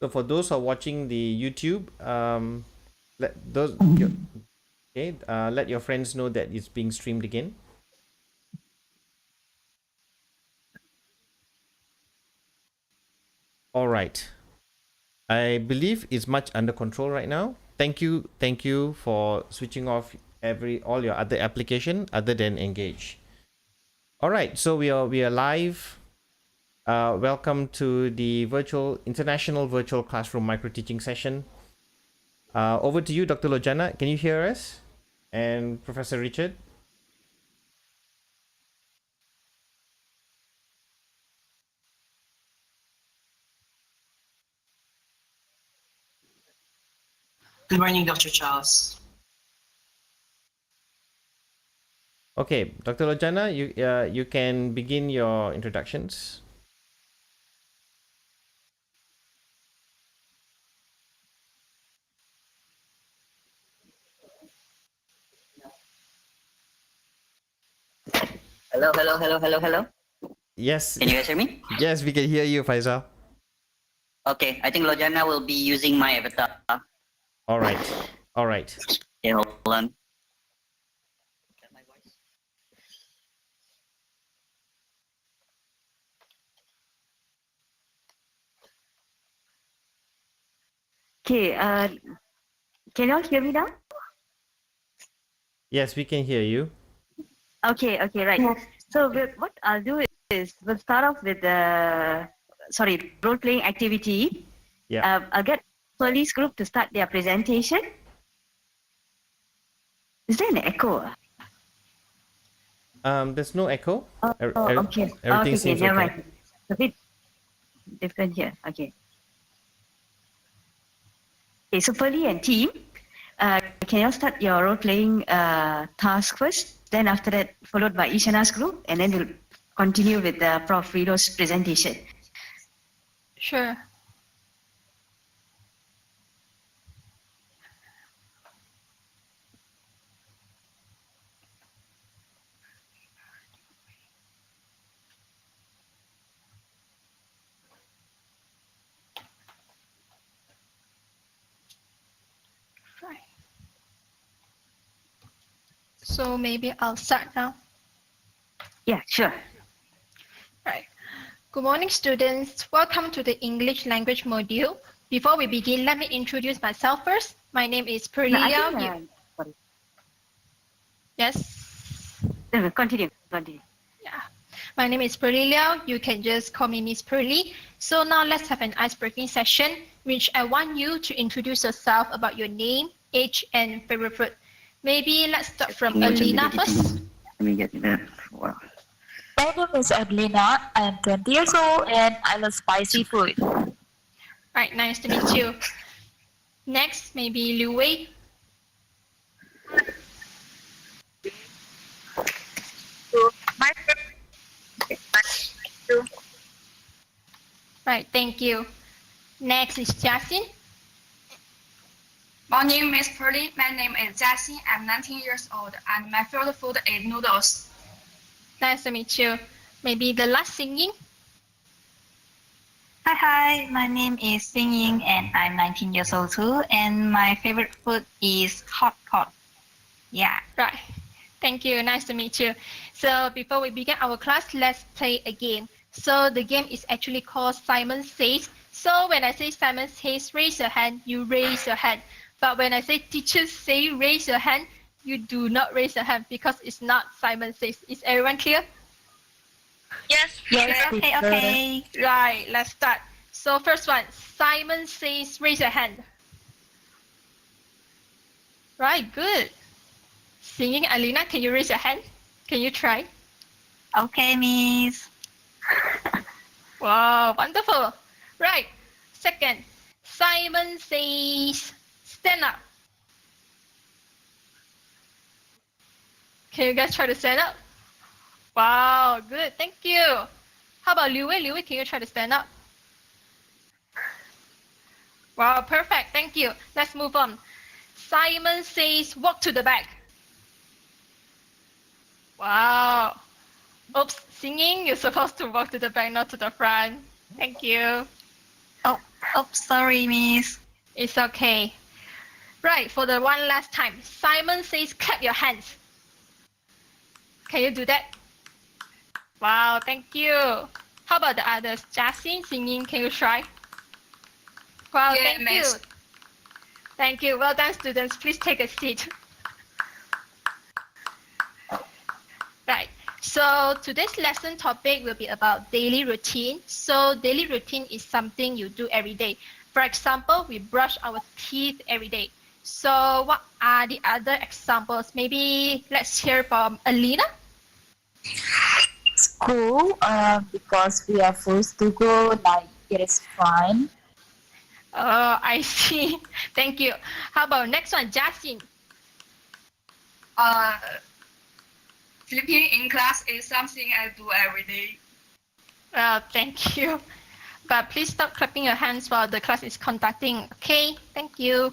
So for those who are watching the YouTube, let those okay, let your friends know that it's being streamed again. All right. I believe it's much under control right now. Thank you for switching off all your other application other than Engage. All right, so we are live. Welcome to the international virtual classroom micro teaching session. Over to you, Dr. Lojana. Can you hear us? And Professor Richard. Good morning, Dr. Charles. Okay, Dr. Lojana, you can begin your introductions. Hello. Yes. Can you guys hear me? Yes, we can hear you, Faisal. Okay, I think Lojana will be using my avatar. All right. All right. Okay, hold on. Okay, can you all hear me now? Yes, we can hear you. Okay, right. So what I'll do is we'll start off with the role-playing activity. Yeah. I'll get police group to start their presentation. Is there an echo? There's no echo. Okay. Everything seems never okay. mind. It's a bit different here. Okay. Okay, so Pearly and team, can you all start your role-playing task first? Then after that, followed by Ishana's group, and then we'll continue with Prof. Rillo's presentation. Sure. Right. So maybe I'll start now. Yeah, sure. Right. Good morning, students. Welcome to the English language module. Before we begin, let me introduce myself first. My name is Pearly No, I Liao. think, sorry. Yes. Continue. Yeah. My name is Pearly Liao. You can just call me Miss Pearly. So now let's have an icebreaking session, which I want you to introduce yourself about your name, age, and favorite food. Maybe let's start from Alina first. Let me get that. Wow. My name is Adelina. I am 20 years old and I love spicy food. Right, nice to meet you. Next, maybe Liu Wei. Right, thank you. Next is Jasin. Morning, Miss Pearly. My name is Jessie. I'm 19 years old, and my favorite food is noodles. Nice to meet you. Maybe the last singing. Hi, my name is Singing and I'm 19 years old too, and my favorite food is hot pot. Yeah. Right. Thank you. Nice to meet you. So before we begin our class, let's play a game. So the game is actually called Simon Says. So when I say Simon Says, raise your hand, you raise your hand. But when I say teachers say raise your hand, you do not raise your hand because it's not Simon Says. Is everyone clear? Yes. Okay. Right, let's start. So first one, Simon Says, raise your hand. Right, good. Singing, Alina, can you raise your hand? Can you try? Okay, miss. Wow, wonderful. Right, second, Simon Says, stand up. Can you guys try to stand up? Wow, good, thank you. How about Liu Wei? Liu Wei, can you try to stand up? Wow, perfect, thank you. Let's move on. Simon Says, walk to the back. Wow. Oops, singing, you're supposed to walk to the back, not to the front. Thank you. Oh. Oh, sorry, miss. It's okay. Right, for the one last time. Simon says clap your hands. Can you do that? Wow, thank you. How about the others? Jasin, singing, can you try? Wow, Yeah, thank you. miss. Thank you. Well done, students. Please take a seat. Right. So today's lesson topic will be about daily routine. So daily routine is something you do every day. For example, we brush our teeth every day. So what are the other examples? Maybe let's hear from Alina. School, because we are forced to go, like it is fine. I see. Thank you. How about next one, Jasin? Sleeping in class is something I do every day. Thank you. But please stop clapping your hands while the class is conducting. Okay, thank you.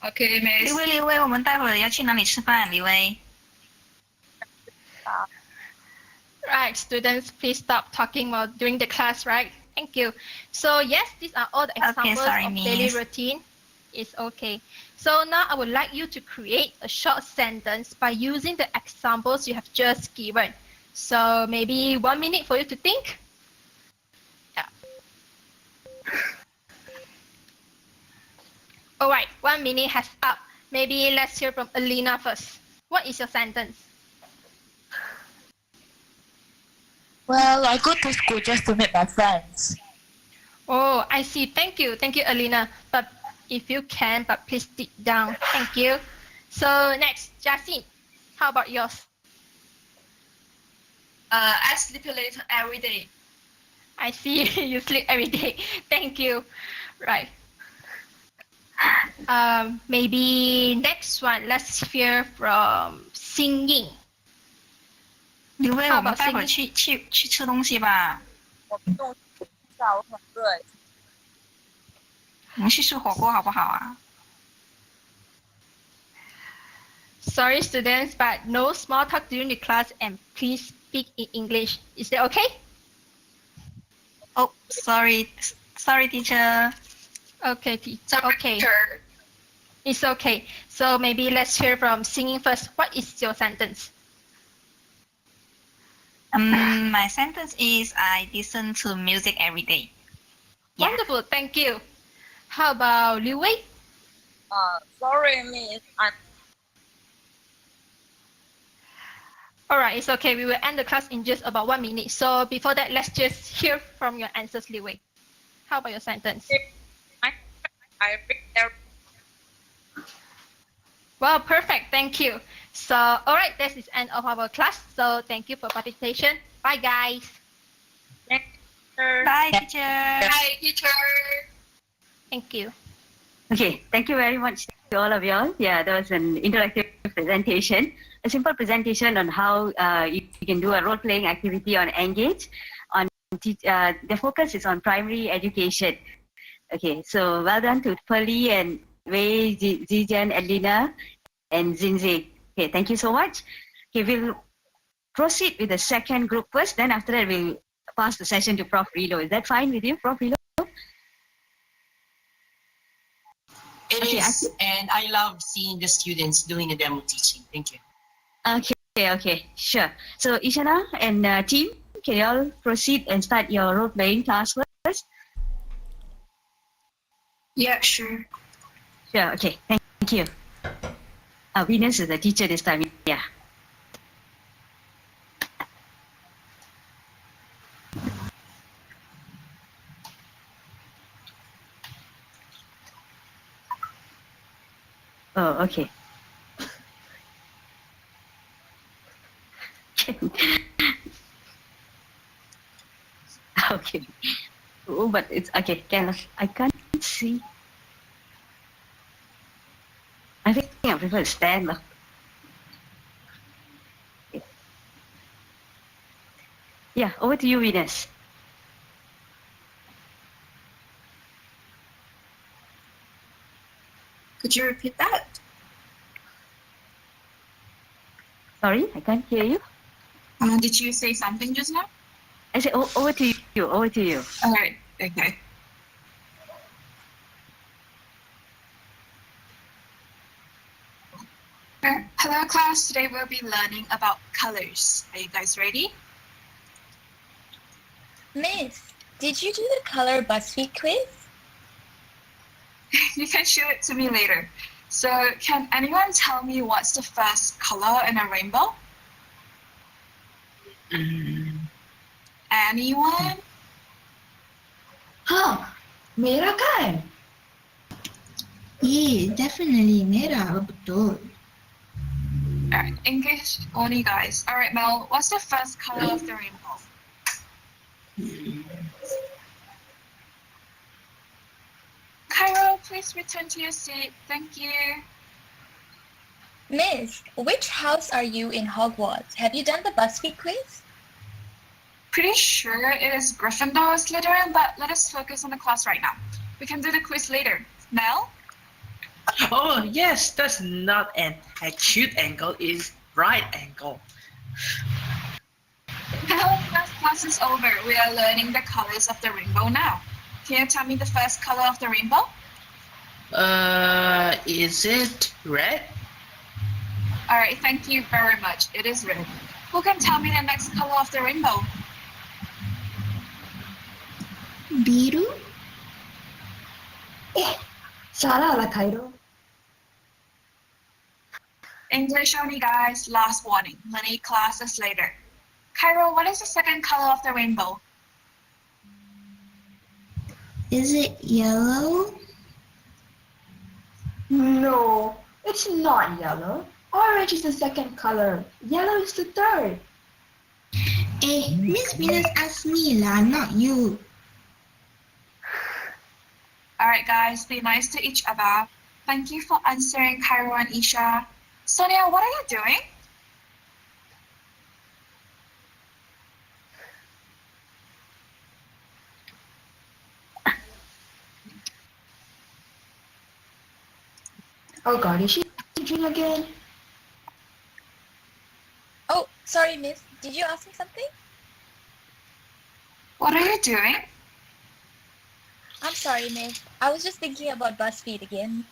Okay, miss. 李薇，我们待会儿要去哪里吃饭？李薇。 Right, students, please stop talking while doing the class, right? Thank you. So yes, these are all the examples sorry, of daily miss. routine. It's okay. So now I would like you to create a short sentence by using the examples you have just given. So maybe 1 minute for you to think. Yeah. All right, 1 minute has up. Maybe let's hear from Alina first. What is your sentence? Well, I go to school just to meet my friends. Oh, I see. Thank you. Thank you, Alina. But if you can, but please stick down. Thank you. So next, Jasin, how about yours? I sleep late every day. I see you sleep every day. Thank you. Right. Maybe next one. Let's hear from singing. 李薇， How 我们 about 待会儿 singing? 去吃东西吧。我很饿。我们去吃火锅好不好啊？ Sorry, students, but no small talk during the class, and please speak in English. Is that okay? Oh, sorry, teacher. Okay, Sorry, okay. teacher. It's okay. So maybe let's hear from singing first. What is your sentence? My sentence is I listen to music every day. Yeah. Wonderful, thank you. How about Liu Wei? Sorry, miss. All right, it's okay. We will end the class in just about 1 minute. So before that, let's just hear from your answers, Liu Wei. How about your sentence? I Wow, perfect. Thank you. So, all right, that's the end of our class. So thank you for participation. Bye, guys. Bye, teacher. Hi, teacher. Thank you. Okay, thank you very much to all of y'all. Yeah, that was an interactive presentation, a simple presentation on how you can do a role-playing activity on Engage. The focus is on primary education. Okay, so well done to Pearly and Wei, Zijan, Edlina, and Zinze. Okay, thank you so much. Okay, we'll proceed with the second group first. Then after that, we'll pass the session to Prof. Rillo. Is that fine with you, Prof. Rillo? It is, and I love seeing the students doing the demo teaching. Thank you. Okay, sure. So Ishana and team, can you all proceed and start your role-playing task first? Yeah, sure. Sure, okay, thank you. Venus is the teacher this time, yeah. Oh, okay. Okay. Oh, but it's okay. I can't see. I think I prefer to stand. Okay. Yeah, over to you, Venus. Could you repeat that? Sorry, I can't hear you. Did you say something just now? I said over to you. Over to you. All right. Okay. Hello class, today we'll be learning about colors. Are you guys ready? Miss, did you do the color BuzzFeed quiz? You can show it to me later. So can anyone tell me what's the first color in a rainbow? Anyone? Merah kan? Definitely merah, betul. Alright, English only guys. Alright Mel, what's the first color of the rainbow? Cairo, please return to your seat. Thank you. Miss, which house are you in Hogwarts? Have you done the BuzzFeed quiz? Pretty sure it is Gryffindor or Slytherin, but let us focus on the class right now. We can do the quiz later. Mel? Oh, yes, that's not an acute angle, it's right angle. Mel, class is over. We are learning the colors of the rainbow now. Can you tell me the first color of the rainbow? Is it red? Alright, thank you very much. It is red. Who can tell me the next color of the rainbow? Biru? Salah lah Cairo. English only guys, last warning. Many classes later. Cairo, what is the second color of the rainbow? Is it yellow? No, it's not yellow. Orange is the second color. Yellow is the third. Miss Venus asked me lah, not you. Alright guys, be nice to each other. Thank you for answering Cairo and Isha. Sonia, what are you doing? Oh God, is she drinking again? Oh, sorry, Miss. Did you ask me something? What are you doing? I'm sorry, Miss. I was just thinking about BuzzFeed again.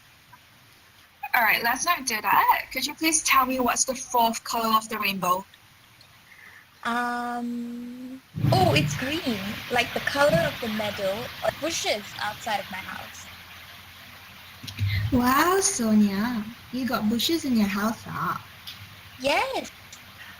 Alright, let's not do that. Could you please tell me what's the fourth color of the rainbow? Oh, it's green, like the color of the meadow or bushes outside of my house. Wow, Sonia, you got bushes in your house, ah? Yes,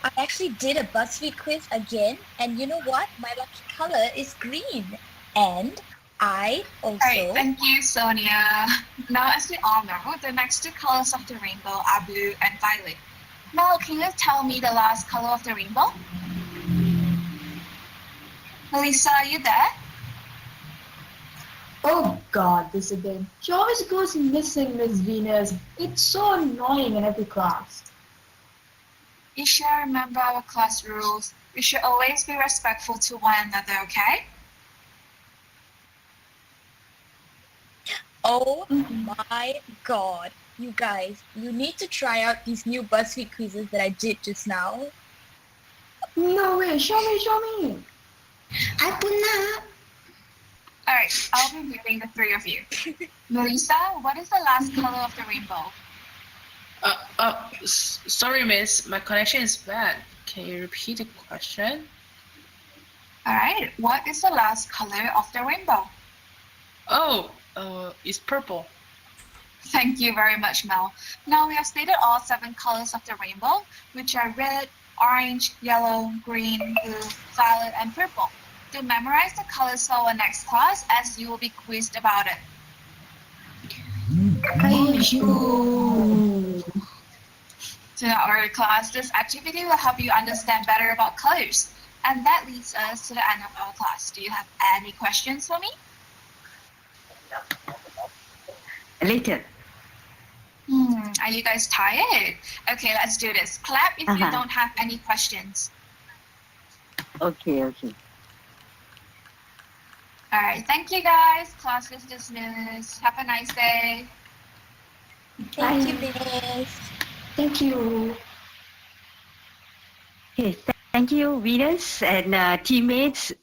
I actually did a BuzzFeed quiz again, and you know what? My lucky color is green. And I also... Alright, thank you, Sonia. Now, as we all know, the next two colors of the rainbow are blue and violet. Mel, can you tell me the last color of the rainbow? Melissa, are you there? Oh God, this again. She always goes missing, Miss Venus. It's so annoying in every class. Isha, remember our class rules. We should always be respectful to one another, okay? Oh my god. You guys, you need to try out these new BuzzFeed quizzes that I did just now. No way, show me. I pun nak. Alright, I'll be muting the three of you. Melissa, what is the last color of the rainbow? Sorry, miss, my connection is bad. Can you repeat the question? Alright, what is the last color of the rainbow? Oh, it's purple. Thank you very much, Mel. Now we have stated all 7 colors of the rainbow, which are red, orange, yellow, green, blue, violet, and purple. To memorize the colors for our next class, as you will be quizzed about it. So in our class, this activity will help you understand better about colors. And that leads us to the end of our class. Do you have any questions for me? Later. Are you guys tired? Okay, let's do this. Clap if you don't have any questions. Okay. All right, thank you guys. Class is dismissed. Have a nice day. Thank you, Miss. Thank you. Okay, thank you, Venus and teammates,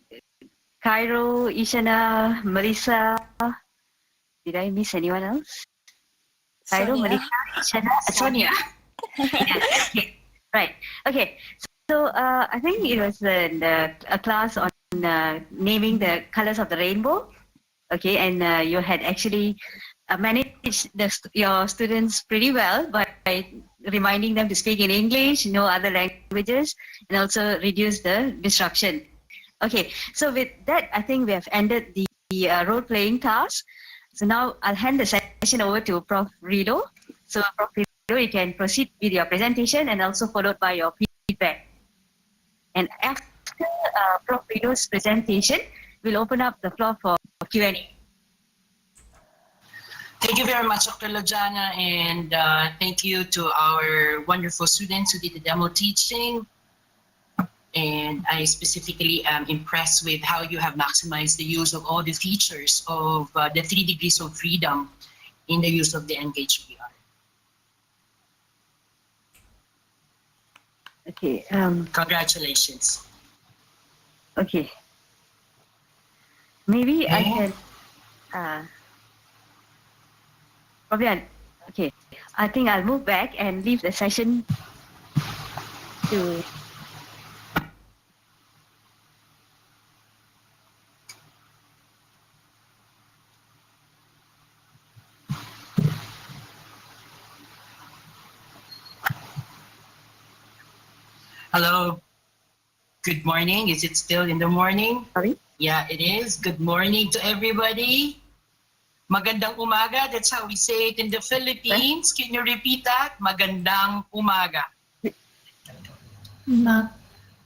Cairo, Ishana, Melissa. Did I miss anyone else? Cairo, Sonia. Melissa, Ishana, Sonia. Yes. Okay. Right. Okay. So I think it was a class on naming the colors of the rainbow. Okay, and you had actually managed your students pretty well by reminding them to speak in English, no other languages, and also reduce the disruption. Okay, so with that, I think we have ended the role-playing task. So now I'll hand the session over to Prof. Rillo. So Prof. Rillo, you can proceed with your presentation and also followed by your feedback. And after Prof. Rillo's presentation, we'll open up the floor for Q&A. Thank you very much, Dr. Lojana, and thank you to our wonderful students who did the demo teaching. And I specifically am impressed with how you have maximized the use of all the features of the 3 degrees of freedom in the use of the Engage VR. Okay. Congratulations. Okay. Maybe I can. Probably. Okay. I think I'll move back and leave the session to. Hello. Good morning. Is it still in the morning? Sorry? Yeah, it is. Good morning to everybody. Magandang umaga. That's how we say it in the Philippines. Can you repeat that? Magandang umaga. Magandang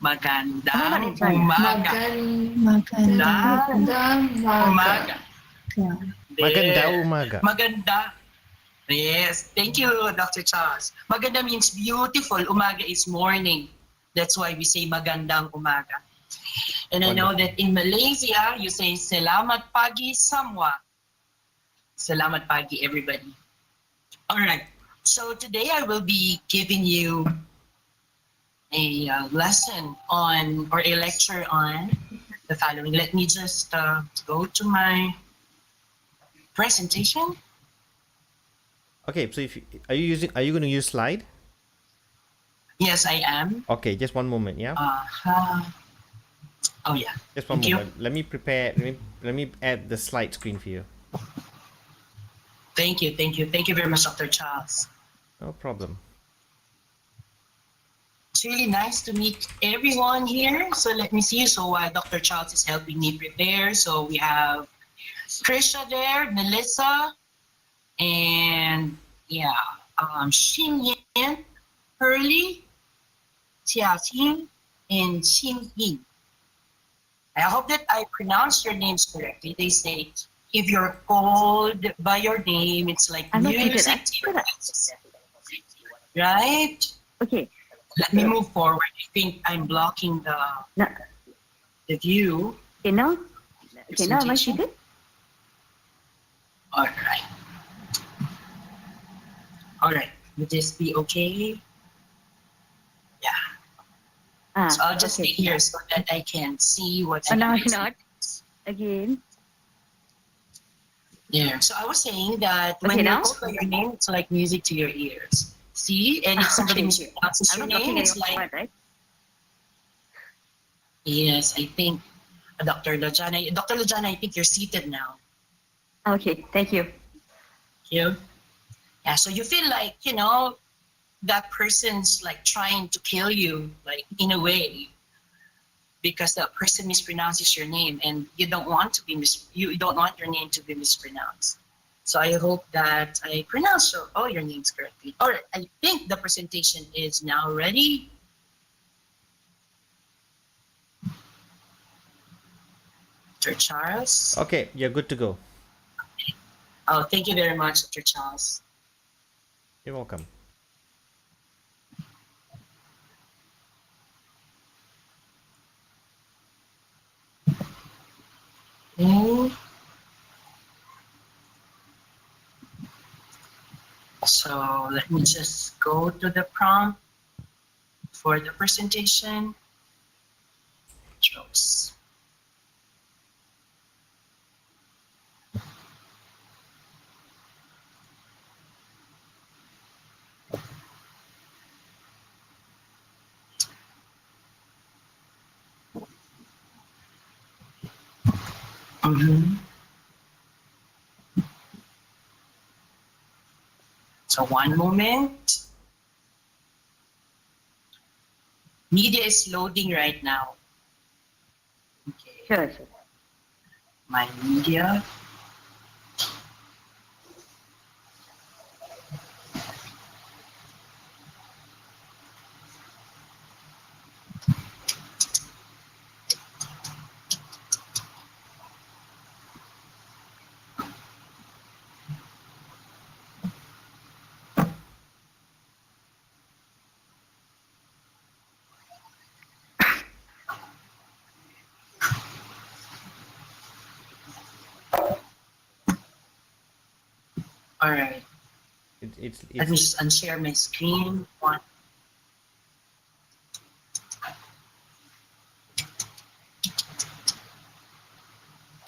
umaga. Magandang umaga. Maganda umaga. Maganda. Yes. Thank you, Dr. Charles. Maganda means beautiful. Umaga is morning. That's why we say magandang umaga. And I know that in Malaysia, you say selamat pagi semua. Selamat pagi, everybody. All right. So today I will be giving you a lesson on, or a lecture on the following. Let me just go to my presentation. Okay, so are you going to use slide? Yes, I am. Okay, just one moment, yeah. Oh yeah. Just one Thank moment. Let me prepare. Let me add the slide screen for you. Thank you very much, Dr. Charles. No problem. It's really nice to meet everyone here. So let me see. So while Dr. Charles is helping me prepare, so we have Trisha there, Melissa, and yeah, Xin Yan, Hurley, Xia Qing, and Xin Ying. I hope that I pronounced your names correctly. They say if you're called by your name, it's like music to your ears. Right? Okay. Let me move forward. I think I'm blocking the view. Okay, now am I seated? All right. All right. Would this be okay? Yeah. So I'll just stay here so that I can see what I'm No, not. Again. Yeah. So I was saying that when you call by your name, it's like music to your ears. See? And if somebody mispronounces your name, it's like... Right? Yes, I think Dr. Lojana, I think you're seated now. Okay, thank you. Thank you. Yeah, so you feel like, that person's like trying to kill you, like in a way, because that person mispronounces your name and you don't want you don't want your name to be mispronounced. So I hope that I pronounce all your names correctly. All right, I think the presentation is now ready. Dr. Charles. Okay, you're good to go. Oh, thank you very much, Dr. Charles. You're welcome. So let me just go to the prompt for the presentation. Jokes. Mhm. So one moment. Media is loading right now. Okay. Sure, sure. My media. All right. Let me just unshare my screen. One.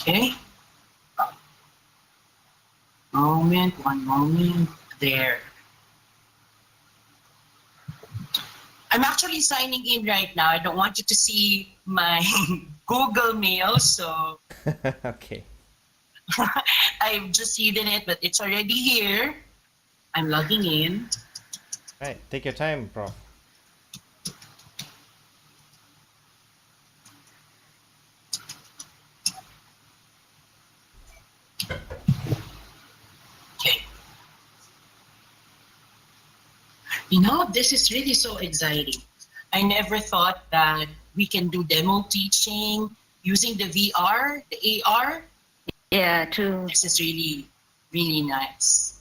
Okay. One moment. There. I'm actually signing in right now. I don't want you to see my Google Mail, so Okay. I've just hidden it, but it's already here. I'm logging in. Right. Take your time, Prof. Okay. You know, this is really so exciting. I never thought that we can do demo teaching using the VR, the AR. Yeah, true. This is really, really nice.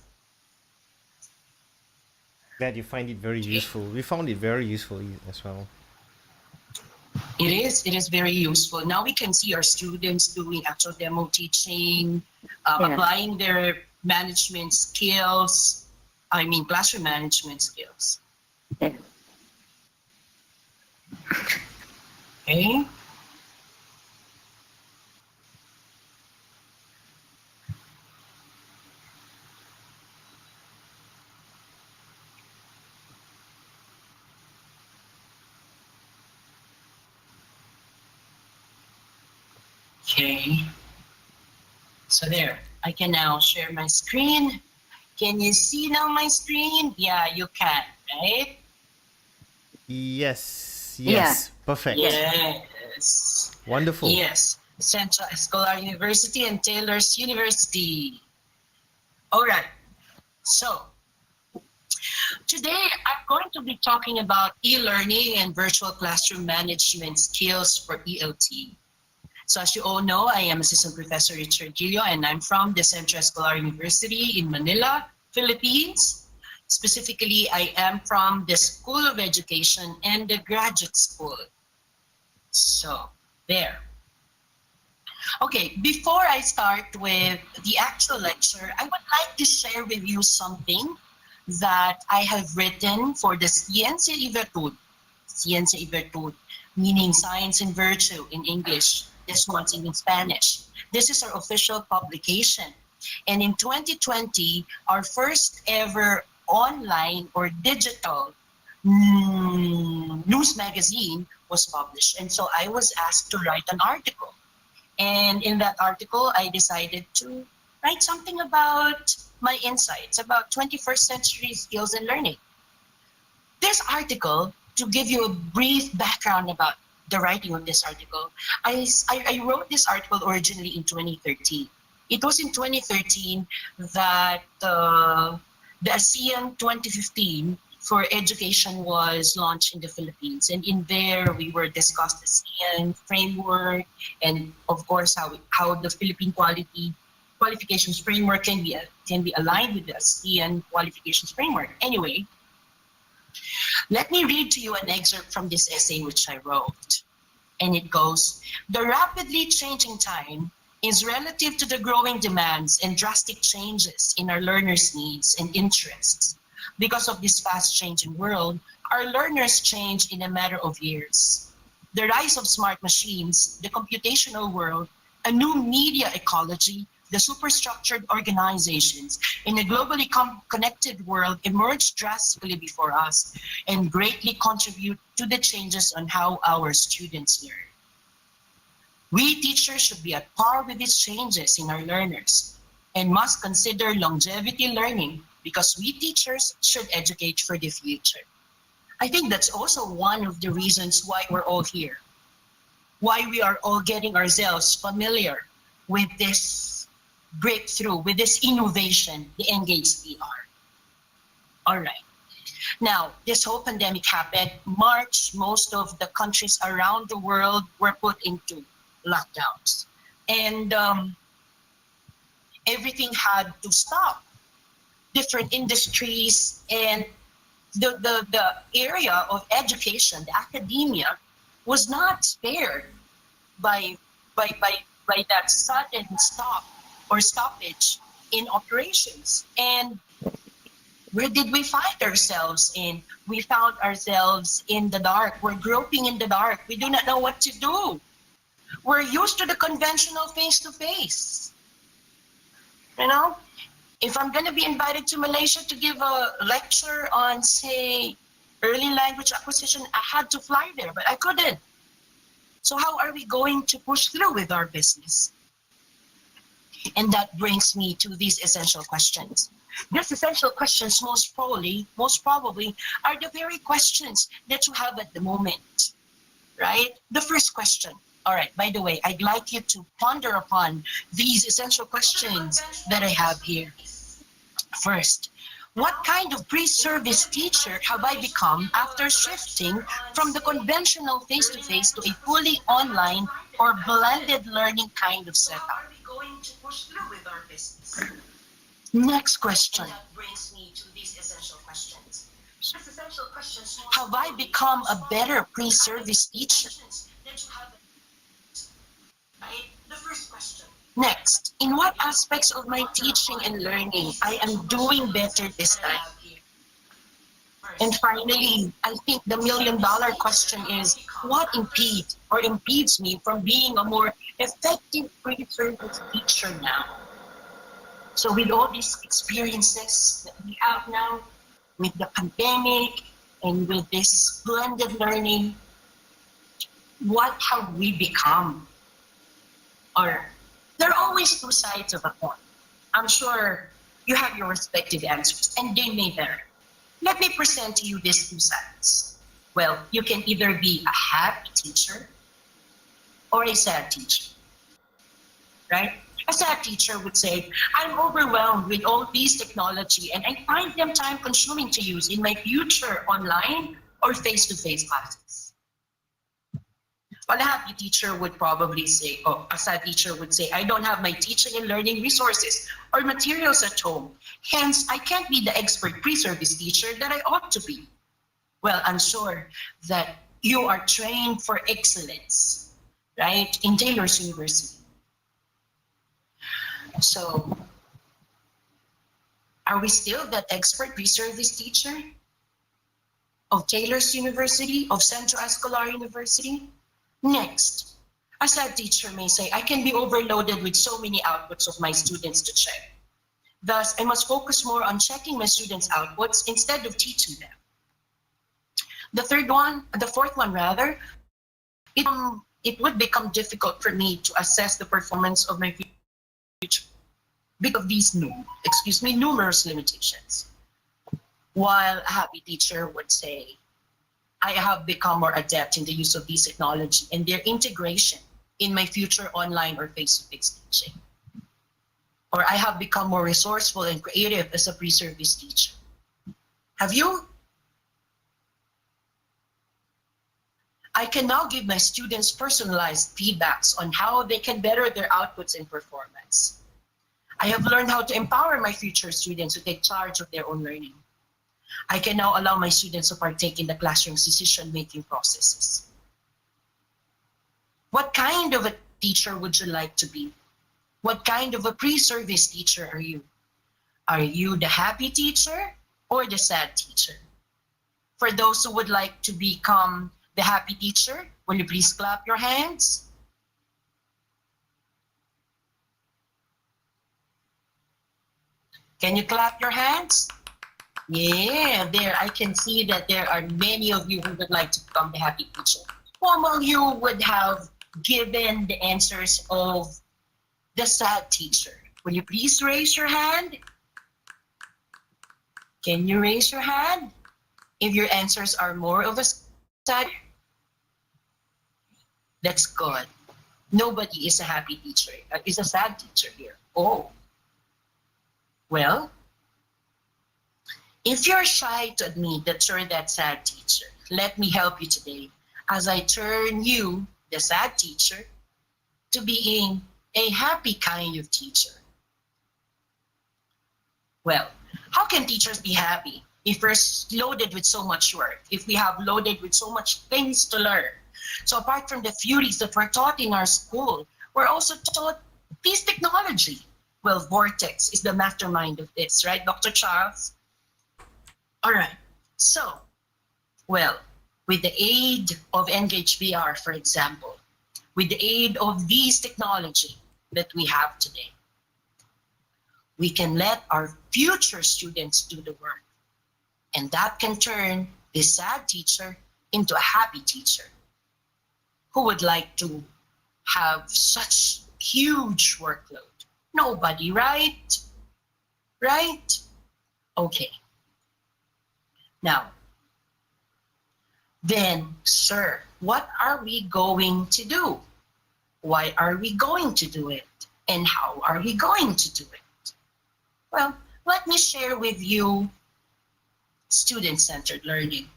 Glad you find it very useful. We found it very useful as well. It is very useful. Now we can see our students doing actual demo teaching, applying their management skills, classroom management skills. Yeah. Okay. Okay. So there, I can now share my screen. Can you see now my screen? Yeah, you can, right? Yes. Yeah. Perfect. Yes. Wonderful. Yes. Centro, Escolar University and Taylor's University. All right. So today I'm going to be talking about e-learning and virtual classroom management skills for ELT. So as you all know, I am Assistant Professor Richard Rillo, and I'm from the Centro Escolar University in Manila, Philippines. Specifically, I am from the School of Education and the Graduate School. So, there. Okay, before I start with the actual lecture, I would like to share with you something that I have written for the Ciencia y Virtud. Ciencia y Virtud, meaning science and virtue in English. This one's in Spanish. This is our official publication. And in 2020, our first ever online or digital news magazine was published. And so I was asked to write an article. And in that article, I decided to write something about my insights about 21st century skills and learning. This article, to give you a brief background about the writing of this article, I wrote this article originally in 2013. It was in 2013 that the ASEAN 2015 for education was launched in the Philippines. And in there, we were discussed the ASEAN framework and, of course, how the Philippine qualifications framework can be aligned with the ASEAN qualifications framework. Anyway, let me read to you an excerpt from this essay which I wrote. And it goes, "The rapidly changing time is relative to the growing demands and drastic changes in our learners' needs and interests. Because of this fast-changing world, our learners change in a matter of years. The rise of smart machines, the computational world, a new media ecology, the superstructured organizations in a globally connected world emerge drastically before us and greatly contribute to the changes on how our students learn. We teachers should be at par with these changes in our learners and must consider longevity learning because we teachers should educate for the future. I think that's also one of the reasons why we're all here, why we are all getting ourselves familiar with this breakthrough, with this innovation, the Engage VR. All right. Now, this whole pandemic happened March. Most of the countries around the world were put into lockdowns. And everything had to stop. Different industries and the area of education, the academia, was not spared by that sudden stop or stoppage in operations. And where did we find ourselves in? We found ourselves in the dark. We're groping in the dark. We do not know what to do. We're used to the conventional face-to-face. You know, if I'm going to be invited to Malaysia to give a lecture on, say, early language acquisition, I had to fly there, but I couldn't. So how are we going to push through with our business? And that brings me to these essential questions. These essential questions most probably are the very questions that you have at the moment, right? The first question. All right, by the way, I'd like you to ponder upon these essential questions that I have here. First, what kind of pre-service teacher have I become after shifting from the conventional face-to-face to a fully online or blended learning kind of setup? How are we going to push through with our business? Next question. And that brings me to these essential questions. Have I become a better pre-service teacher? The first question. Next, in what aspects of my teaching and learning I am doing better this time? And finally, I think the million-dollar question is, what impedes me from being a more effective pre-service teacher now? So with all these experiences that we have now, with the pandemic and with this blended learning, what have we become? Or there are always two sides of a coin. I'm sure you have your respective answers, and they may vary. Let me present to you these two sides. Well, you can either be a happy teacher or a sad teacher, right? A sad teacher would say, I'm overwhelmed with all these technology and I find them time-consuming to use in my future online or face-to-face classes. Well, a happy teacher would probably say, a sad teacher would say, I don't have my teaching and learning resources or materials at home. Hence, I can't be the expert pre-service teacher that I ought to be. Well, I'm sure that you are trained for excellence, right, in Taylor's University. So, are we still that expert pre-service teacher of Taylor's University, of Centro Escolar University? Next, a sad teacher may say, I can be overloaded with so many outputs of my students to check. Thus, I must focus more on checking my students' outputs instead of teaching them. The fourth one, it would become difficult for me to assess the performance of my future because of these numerous limitations. While a happy teacher would say, I have become more adept in the use of these technology and their integration in my future online or face-to-face teaching. Or I have become more resourceful and creative as a pre-service teacher. Have you? I can now give my students personalized feedbacks on how they can better their outputs and performance. I have learned how to empower my future students to take charge of their own learning. I can now allow my students to partake in the classroom's decision-making processes. What kind of a teacher would you like to be? What kind of a pre-service teacher are you? Are you the happy teacher or the sad teacher? For those who would like to become the happy teacher, will you please clap your hands? Can you clap your hands? Yeah, there, I can see that there are many of you who would like to become the happy teacher. Who among you would have given the answers of the sad teacher? Will you please raise your hand? Can you raise your hand if your answers are more of a sad? That's good. Nobody is a happy teacher, is a sad teacher here. Oh. Well, if you're shy to admit that you're that sad teacher, let me help you today as I turn you, the sad teacher, to being a happy kind of teacher. Well, how can teachers be happy if we're loaded with so much work, if we have loaded with so much things to learn? So apart from the theories that we're taught in our school, we're also taught this technology. Well, VORTEX is the mastermind of this, right, Dr. Charles? All right, so, well, with the aid of Engage VR, for example, with the aid of these technology that we have today, we can let our future students do the work. And that can turn this sad teacher into a happy teacher. Who would like to have such huge workload? Nobody, right? Right? Okay. Now, then, sir, what are we going to do? Why are we going to do it? And how are we going to do it? Well, let me share with you student-centered learning.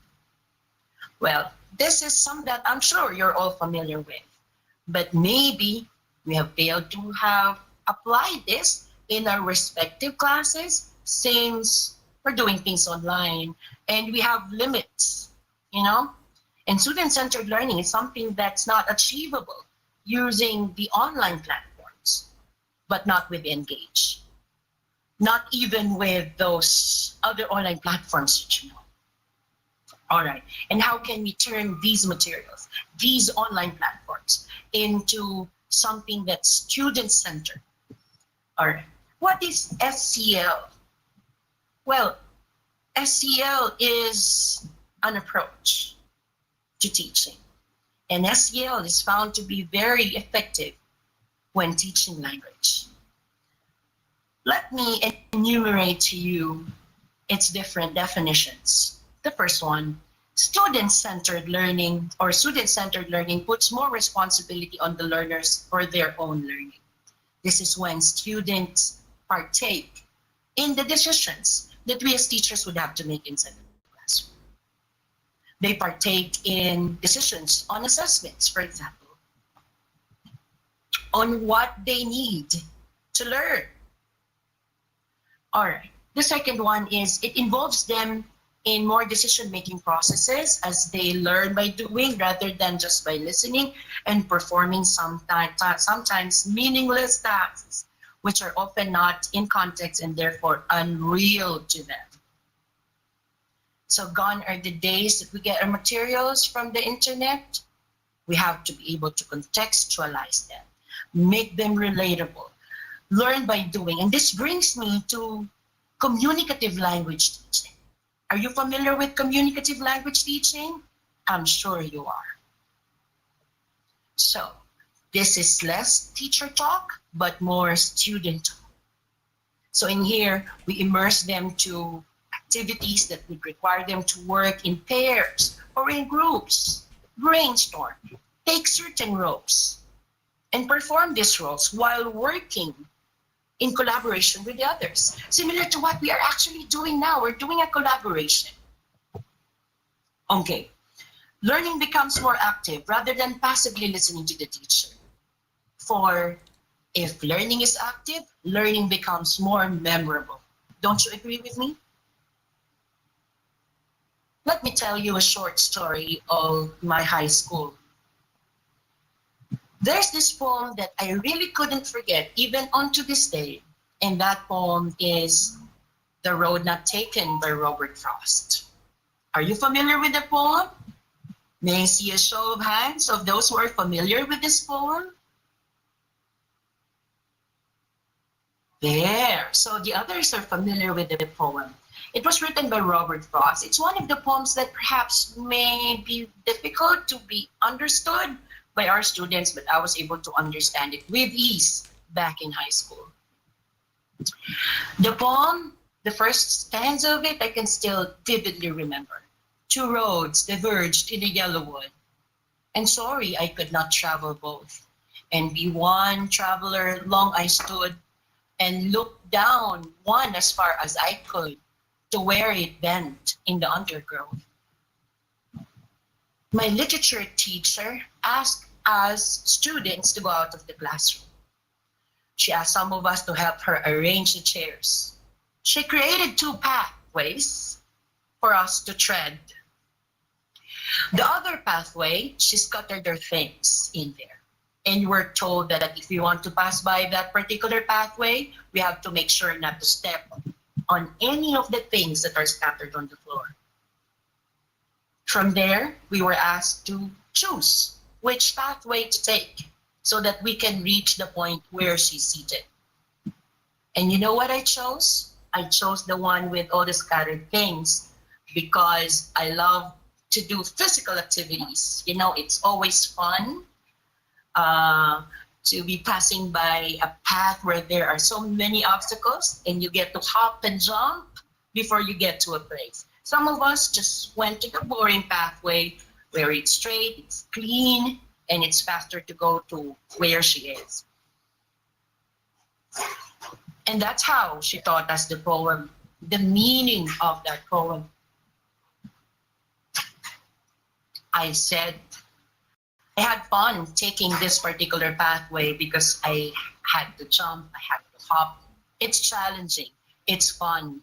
Well, this is something that I'm sure you're all familiar with, but maybe we have failed to have applied this in our respective classes since we're doing things online and we have limits, you know? And student-centered learning is something that's not achievable using the online platforms, but not with Engage. Not even with those other online platforms that you know. All right, and how can we turn these materials, these online platforms, into something that's student-centered? All right, what is SCL? Well, SCL is an approach to teaching, and SCL is found to be very effective when teaching language. Let me enumerate to you its different definitions. The first one, student-centered learning or student-centered learning puts more responsibility on the learners for their own learning. This is when students partake in the decisions that we as teachers would have to make inside the classroom. They partake in decisions on assessments, for example, on what they need to learn. All right, the second one is it involves them in more decision-making processes as they learn by doing rather than just by listening and performing sometimes meaningless tasks, which are often not in context and therefore unreal to them. So gone are the days that we get our materials from the internet. We have to be able to contextualize them, make them relatable, learn by doing. And this brings me to communicative language teaching. Are you familiar with communicative language teaching? I'm sure you are. So this is less teacher talk, but more student talk. So in here, we immerse them to activities that would require them to work in pairs or in groups, brainstorm, take certain roles, and perform these roles while working in collaboration with the others. Similar to what we are actually doing now. We're doing a collaboration. Okay. Learning becomes more active rather than passively listening to the teacher. For if learning is active, learning becomes more memorable. Don't you agree with me? Let me tell you a short story of my high school. There's this poem that I really couldn't forget, even onto this day, and that poem is The Road Not Taken by Robert Frost. Are you familiar with the poem? May I see a show of hands of those who are familiar with this poem? There, so the others are familiar with the poem. It was written by Robert Frost. It's one of the poems that perhaps may be difficult to be understood by our students, but I was able to understand it with ease back in high school. The poem, the first stanza of it, I can still vividly remember. Two roads diverged in the yellow wood, and sorry I could not travel both. And be one traveler long I stood, and looked down one as far as I could, to where it bent in the undergrowth. My literature teacher asked us students to go out of the classroom. She asked some of us to help her arrange the chairs. She created two pathways for us to tread. The other pathway, she scattered her things in there. And we're told that if we want to pass by that particular pathway, we have to make sure not to step on any of the things that are scattered on the floor. From there, we were asked to choose which pathway to take so that we can reach the point where she's seated. And you know what I chose? I chose the one with all the scattered things because I love to do physical activities. You know, it's always fun to be passing by a path where there are so many obstacles and you get to hop and jump before you get to a place. Some of us just went to the boring pathway where it's straight, it's clean, and it's faster to go to where she is. And that's how she taught us the poem, the meaning of that poem. I said, I had fun taking this particular pathway because I had to jump, I had to hop. It's challenging, it's fun.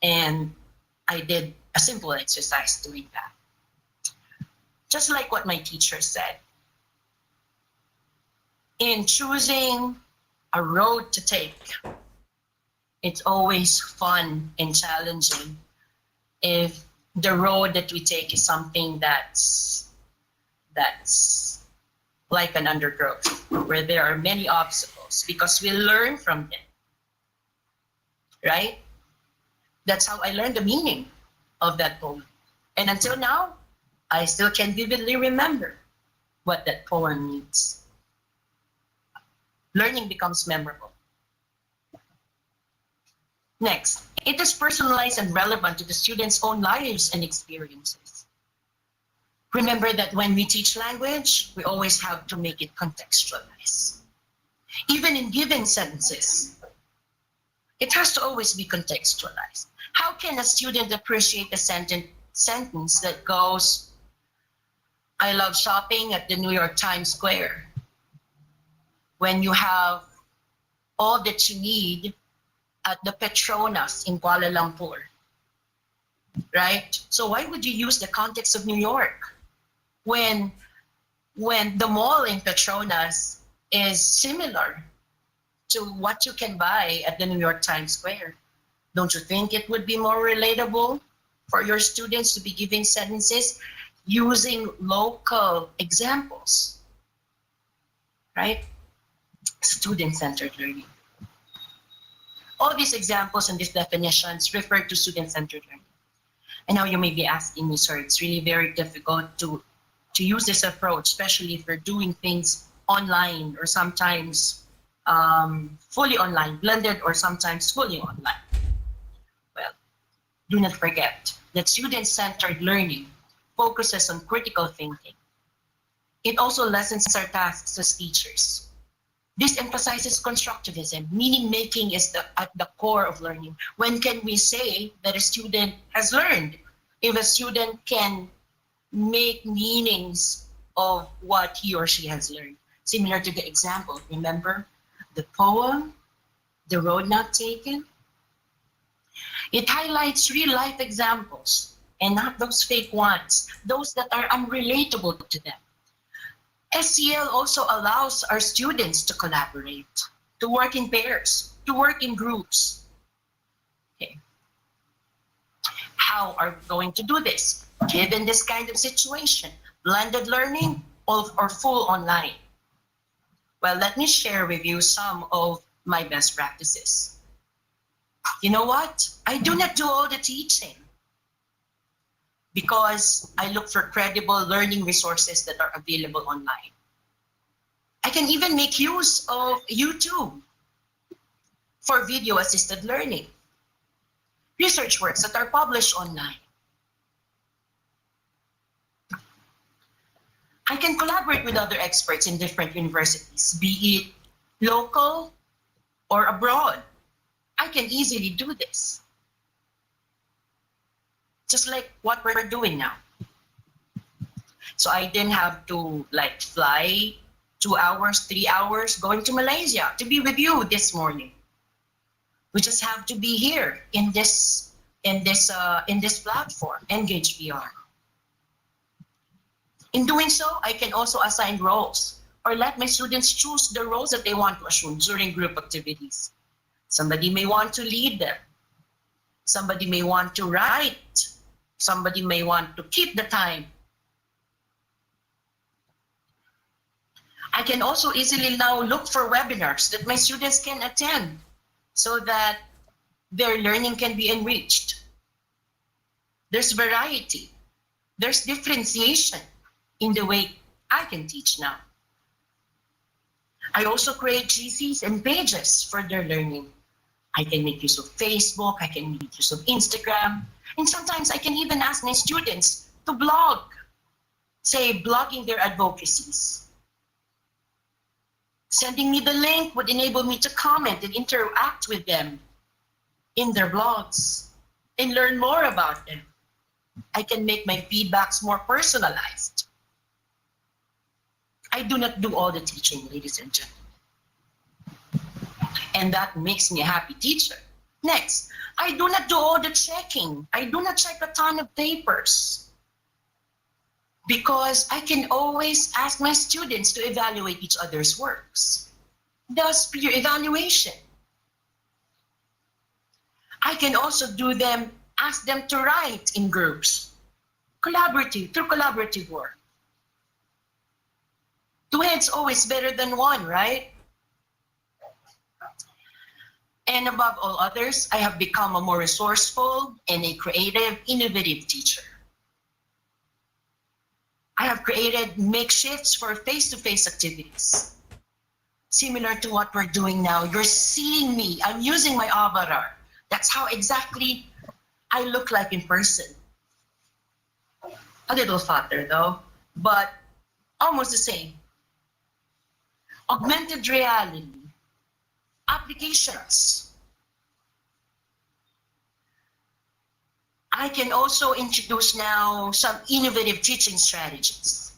And I did a simple exercise doing that. Just like what my teacher said. In choosing a road to take, it's always fun and challenging if the road that we take is something that's like an undergrowth, where there are many obstacles, because we learn from them, right? That's how I learned the meaning of that poem. And until now, I still can vividly remember what that poem means. Learning becomes memorable. Next, it is personalized and relevant to the students' own lives and experiences. Remember that when we teach language, we always have to make it contextualized. Even in given sentences, it has to always be contextualized. How can a student appreciate a sentence that goes, I love shopping at the New York Times Square, when you have all that you need at the Petronas in Kuala Lumpur, right? So why would you use the context of New York when the mall in Petronas is similar to what you can buy at the New York Times Square? Don't you think it would be more relatable for your students to be giving sentences using local examples, right? Student-centered learning. All these examples and these definitions refer to student-centered learning. And now you may be asking me, sir, it's really very difficult to use this approach, especially if we're doing things online or sometimes fully online, blended or sometimes fully online. Well, do not forget that student-centered learning focuses on critical thinking. It also lessens our tasks as teachers. This emphasizes constructivism. Meaning making is at the core of learning. When can we say that a student has learned? If a student can make meanings of what he or she has learned. Similar to the example, remember the poem, The Road Not Taken? It highlights real life examples and not those fake ones, those that are unrelatable to them. SCL also allows our students to collaborate, to work in pairs, to work in groups. Okay. How are we going to do this? Given this kind of situation, blended learning or full online? Well, let me share with you some of my best practices. You know what? I do not do all the teaching. because I look for credible learning resources that are available online. I can even make use of YouTube for video-assisted learning, research works that are published online. I can collaborate with other experts in different universities, be it local or abroad. I can easily do this. Just like what we're doing now. So I didn't have to like fly 2 hours, 3 hours going to Malaysia to be with you this morning. We just have to be here in this platform, Engage VR. In doing so, I can also assign roles or let my students choose the roles that they want to assume during group activities. Somebody may want to lead them. Somebody may want to write. Somebody may want to keep the time. I can also easily now look for webinars that my students can attend so that their learning can be enriched. There's variety. There's differentiation in the way I can teach now. I also create GCs and pages for their learning. I can make use of Facebook, I can make use of Instagram, and sometimes I can even ask my students to blog, say blogging their advocacies. Sending me the link would enable me to comment and interact with them in their blogs and learn more about them. I can make my feedbacks more personalized. I do not do all the teaching, ladies and gentlemen. And that makes me a happy teacher. Next, I do not do all the checking. I do not check a ton of papers because I can always ask my students to evaluate each other's works. Thus, peer evaluation. I can also ask them to write in groups, through collaborative work. Two heads always better than one, right? And above all others, I have become a more resourceful and a creative, innovative teacher. I have created makeshifts for face-to-face activities. Similar to what we're doing now, you're seeing me, I'm using my avatar. That's how exactly I look like in person. A little fatter though, but almost the same. Augmented reality, applications. I can also introduce now some innovative teaching strategies.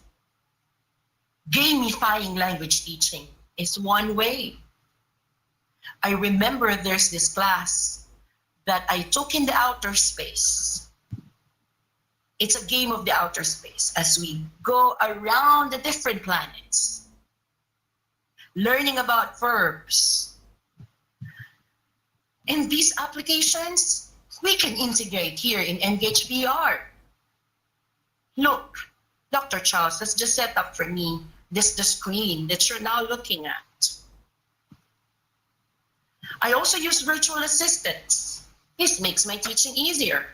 Gamifying language teaching is one way. I remember there's this class that I took in the outer space. It's a game of the outer space as we go around the different planets, learning about verbs. And these applications, we can integrate here in Engage VR. Look, Dr. Charles has just set up for me the screen that you're now looking at. I also use virtual assistants. This makes my teaching easier.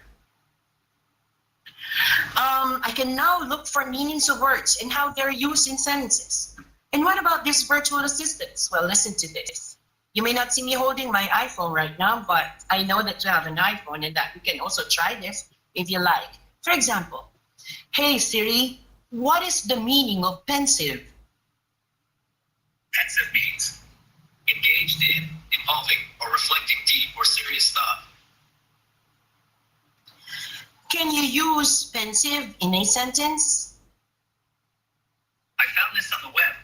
I can now look for meanings of words and how they're used in sentences. And what about these virtual assistants? Well, listen to this. You may not see me holding my iPhone right now, but I know that you have an iPhone and that you can also try this if you like. For example, hey Siri, what is the meaning of pensive? Pensive means engaged in, involving, or reflecting deep or serious thought. Can you use pensive in a sentence? I found this on the web.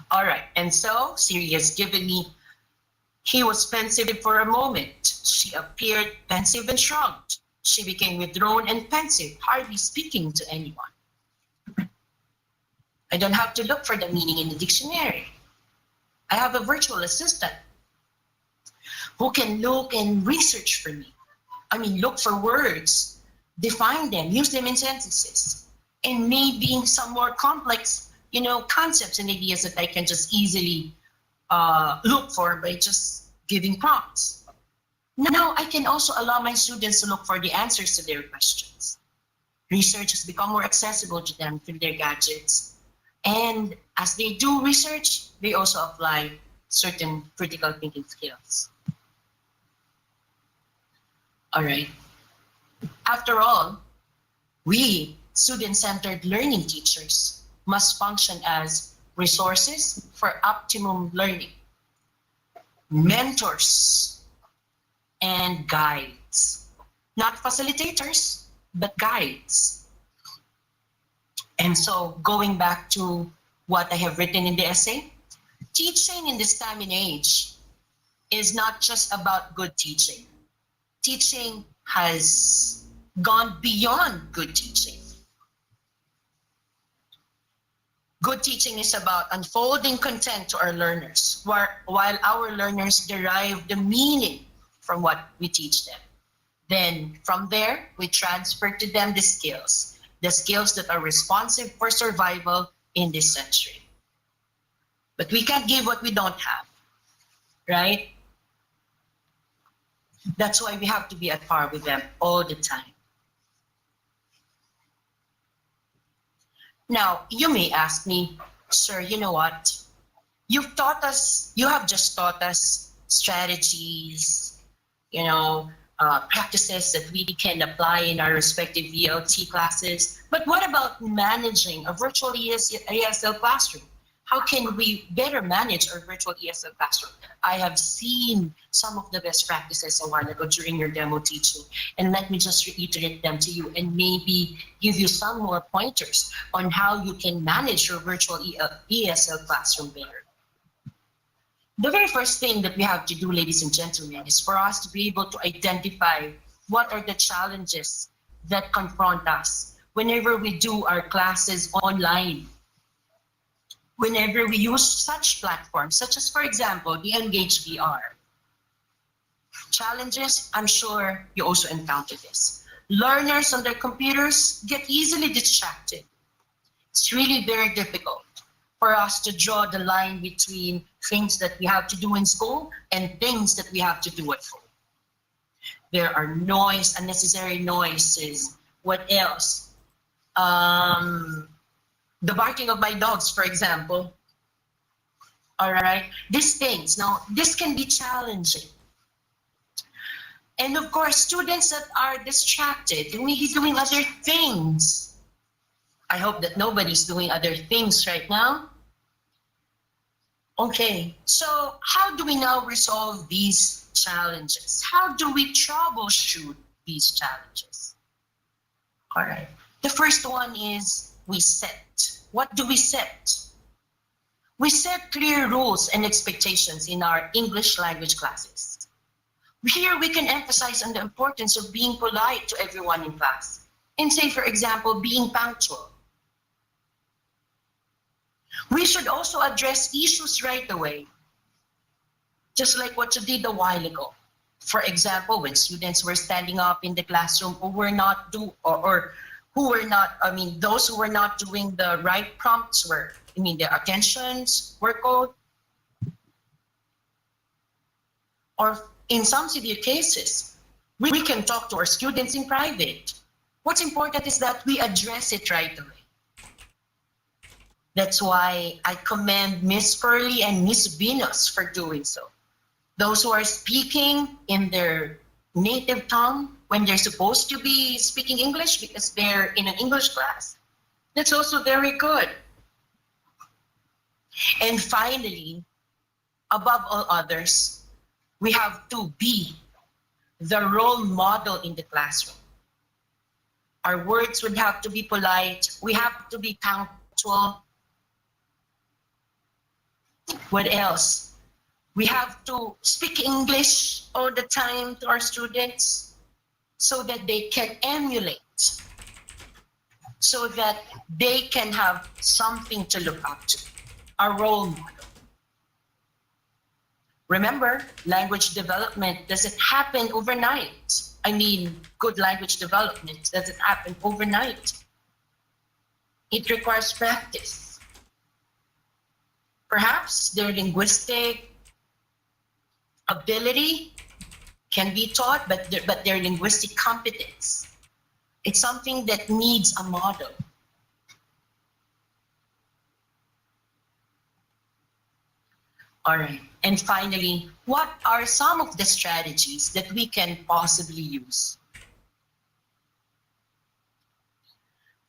All right, and so Siri has given me, he was pensive for a moment. She appeared pensive and shrugged. She became withdrawn and pensive, hardly speaking to anyone. I don't have to look for the meaning in the dictionary. I have a virtual assistant who can look and research for me. I mean, look for words, define them, use them in sentences, and maybe some more complex, concepts and ideas that I can just easily look for by just giving prompts. Now I can also allow my students to look for the answers to their questions. Research has become more accessible to them through their gadgets. And as they do research, they also apply certain critical thinking skills. All right. After all, we student-centered learning teachers must function as resources for optimum learning, mentors, and guides. Not facilitators, but guides. And so going back to what I have written in the essay, teaching in this time and age is not just about good teaching. Teaching has gone beyond good teaching. Good teaching is about unfolding content to our learners, while our learners derive the meaning from what we teach them. Then from there, we transfer to them the skills that are responsive for survival in this century. But we can't give what we don't have, right? That's why we have to be at par with them all the time. Now, you may ask me, sir, you know what? You have just taught us strategies, practices that we can apply in our respective VLT classes. But what about managing a virtual ESL classroom? How can we better manage our virtual ESL classroom? I have seen some of the best practices a while ago during your demo teaching, and let me just reiterate them to you and maybe give you some more pointers on how you can manage your virtual ESL classroom better. The very first thing that we have to do, ladies and gentlemen, is for us to be able to identify what are the challenges that confront us whenever we do our classes online. Whenever we use such platforms, such as, for example, the Engage VR. Challenges, I'm sure you also encounter this. Learners on their computers get easily distracted. It's really very difficult for us to draw the line between things that we have to do in school and things that we have to do at home. There are unnecessary noises. What else? The barking of my dogs, for example. All right, these things. Now, this can be challenging. And of course, students that are distracted, they may be doing other things. I hope that nobody's doing other things right now. Okay, so how do we now resolve these challenges? How do we troubleshoot these challenges? All right, the first one is we set. What do we set? We set clear rules and expectations in our English language classes. Here we can emphasize on the importance of being polite to everyone in class and say, for example, being punctual. We should also address issues right away, just like what you did a while ago. For example, when students were standing up in the classroom those who were not doing the right prompts their attentions were called. Or in some severe cases, we can talk to our students in private. What's important is that we address it right away. That's why I commend Miss Furley and Miss Venus for doing so. Those who are speaking in their native tongue when they're supposed to be speaking English because they're in an English class. That's also very good. And finally, above all others, we have to be the role model in the classroom. Our words would have to be polite. We have to be punctual. What else? We have to speak English all the time to our students so that they can emulate, so that they can have something to look up to, a role model. Remember, language development doesn't happen overnight. Good language development doesn't happen overnight. It requires practice. Perhaps their linguistic ability can be taught, but their linguistic competence It's something that needs a model. All right. And finally, what are some of the strategies that we can possibly use?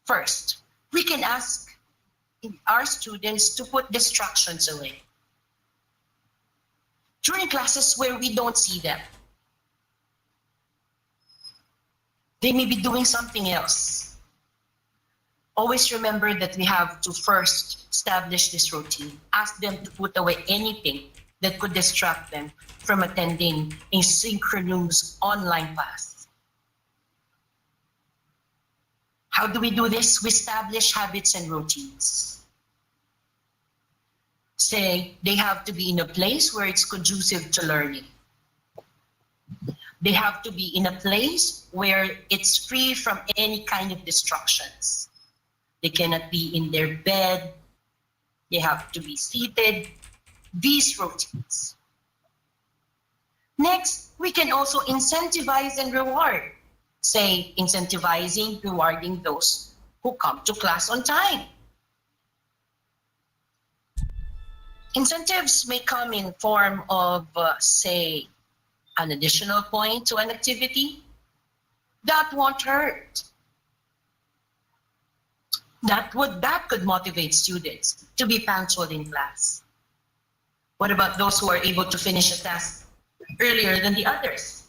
First, we can ask our students to put distractions away. During classes where we don't see them, they may be doing something else. Always remember that we have to first establish this routine. Ask them to put away anything that could distract them from attending a synchronous online class. How do we do this? We establish habits and routines. Say they have to be in a place where it's conducive to learning. They have to be in a place where it's free from any kind of distractions. They cannot be in their bed. They have to be seated. These routines. Next, we can also incentivize and reward. Say, incentivizing, rewarding those who come to class on time. Incentives may come in form of, say, an additional point to an activity. That won't hurt. That could motivate students to be punctual in class. What about those who are able to finish a task earlier than the others?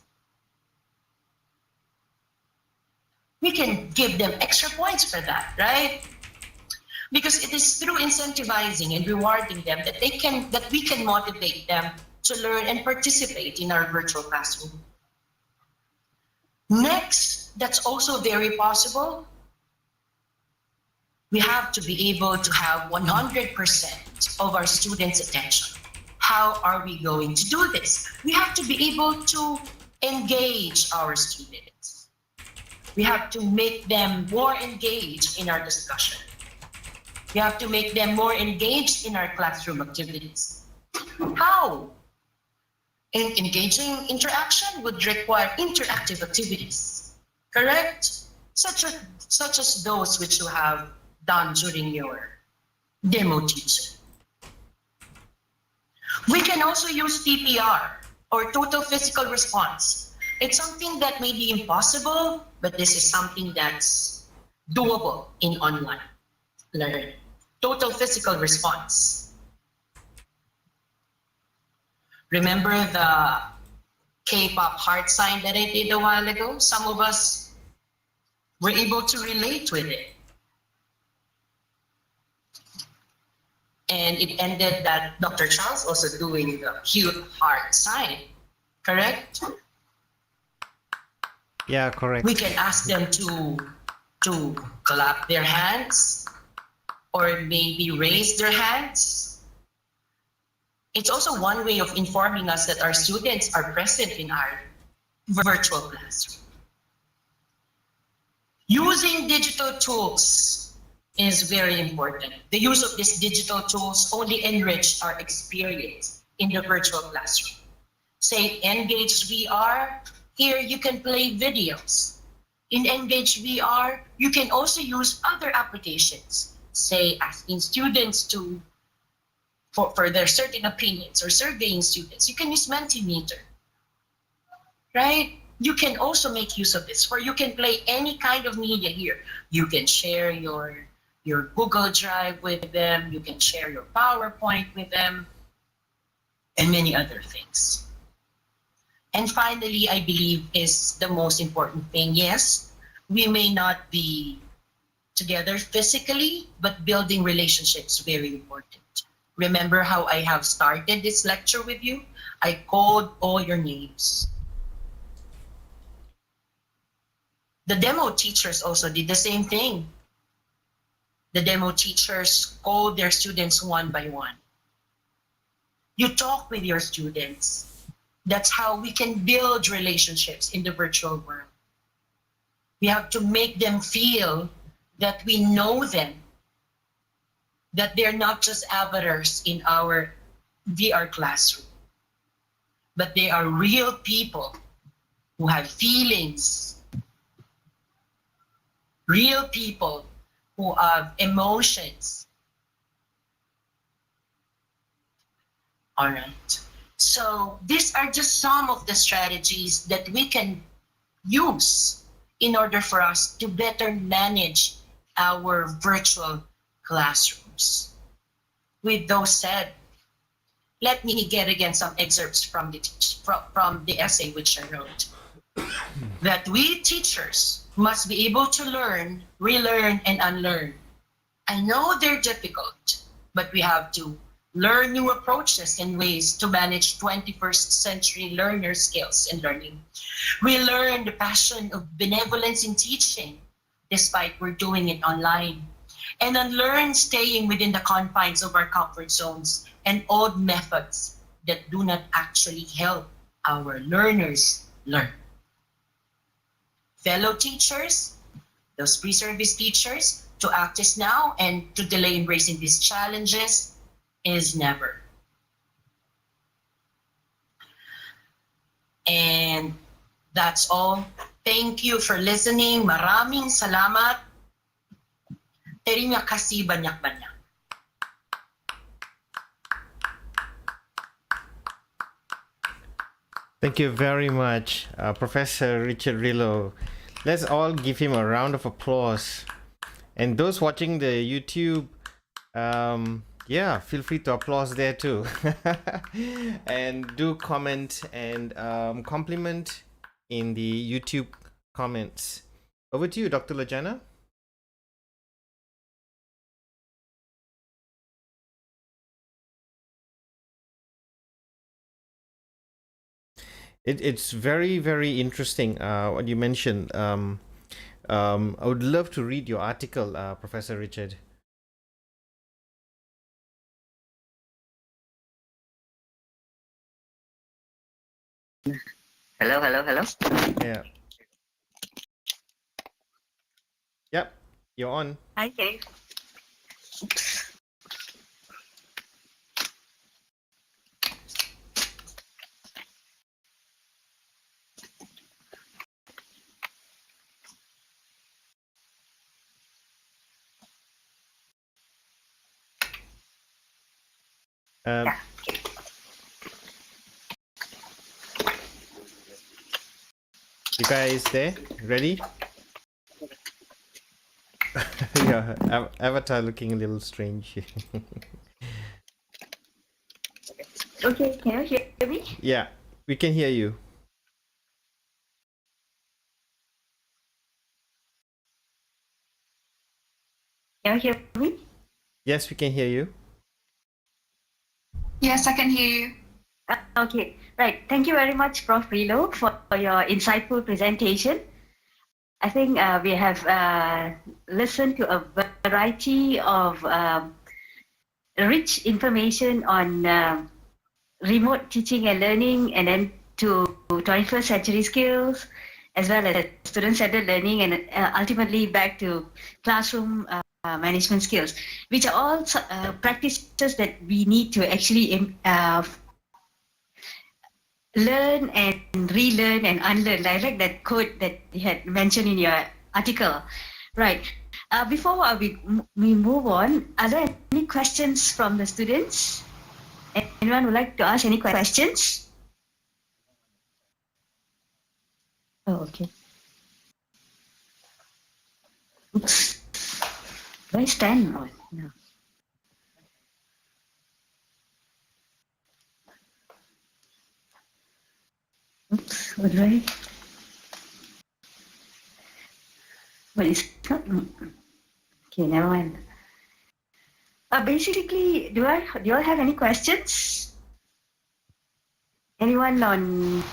We can give them extra points for that, right? Because it is through incentivizing and rewarding them that we can motivate them to learn and participate in our virtual classroom. Next, that's also very possible. We have to be able to have 100% of our students' attention. How are we going to do this? We have to be able to engage our students. We have to make them more engaged in our discussion. We have to make them more engaged in our classroom activities. How? Engaging interaction would require interactive activities, correct? Such as those which you have done during your demo teaching. We can also use TPR, or total physical response. It's something that may be impossible, but this is something that's doable in online learning. Total physical response. Remember the K-pop heart sign that I did a while ago? Some of us were able to relate with it. And it ended that Dr. Charles also doing the cute heart sign, correct? Yeah, correct. We can ask them to clap their hands or maybe raise their hands. It's also one way of informing us that our students are present in our virtual classroom. Using digital tools is very important. The use of these digital tools only enrich our experience in the virtual classroom. Say Engage VR, here you can play videos. In Engage VR, you can also use other applications. Say asking students for their certain opinions or surveying students. You can use Mentimeter, right? You can also make use of this, where you can play any kind of media here. You can share your Google Drive with them, you can share your PowerPoint with them, and many other things. And finally, I believe is the most important thing. Yes, we may not be together physically, but building relationships is very important. Remember how I have started this lecture with you? I called all your names. The demo teachers also did the same thing. The demo teachers called their students one by one. You talk with your students. That's how we can build relationships in the virtual world. We have to make them feel that we know them, that they're not just avatars in our VR classroom, but they are real people who have feelings, real people who have emotions. All right. So these are just some of the strategies that we can use in order for us to better manage our virtual classrooms. With those said, let me get again some excerpts from the essay which I wrote. That we teachers must be able to learn, relearn, and unlearn. I know they're difficult, but we have to learn new approaches and ways to manage 21st century learner skills and learning. We learn the passion of benevolence in teaching, despite we're doing it online. And unlearn staying within the confines of our comfort zones and old methods that do not actually help our learners learn. Fellow teachers, those pre-service teachers, to act is now, and to delay embracing these challenges is never. And that's all. Thank you for listening. Maraming salamat. Terima kasih banyak-banyak. Thank you very much, Professor Richard Rillo. Let's all give him a round of applause. And those watching the YouTube, yeah, feel free to applause there too. And do comment and compliment in the YouTube comments. Over to you, Dr. Lojana. It's very, very interesting what you mentioned. I would love to read your article, Professor Richard. Hello. Yeah. Yep, you're on. Okay. You guys there? Ready? Yeah, avatar looking a little strange. Okay, can you hear me? Yeah, we can hear you. Can you hear me? Yes, we can hear you. Yes, I can hear you. Okay, right. Thank you very much, Prof. Rillo, for your insightful presentation. I think we have listened to a variety of rich information on remote teaching and learning, and then to 21st century skills, as well as student-centered learning, and ultimately back to classroom management skills, which are all practices that we need to actually learn and relearn and unlearn. I like that quote that you had mentioned in your article. Right. Before we move on, are there any questions from the students? Anyone would like to ask any questions? Oh, okay. Oops. Do I stand? Oh, no. Oops, what do I? What is that? Okay, never mind. Basically, do you all have any questions? Anyone on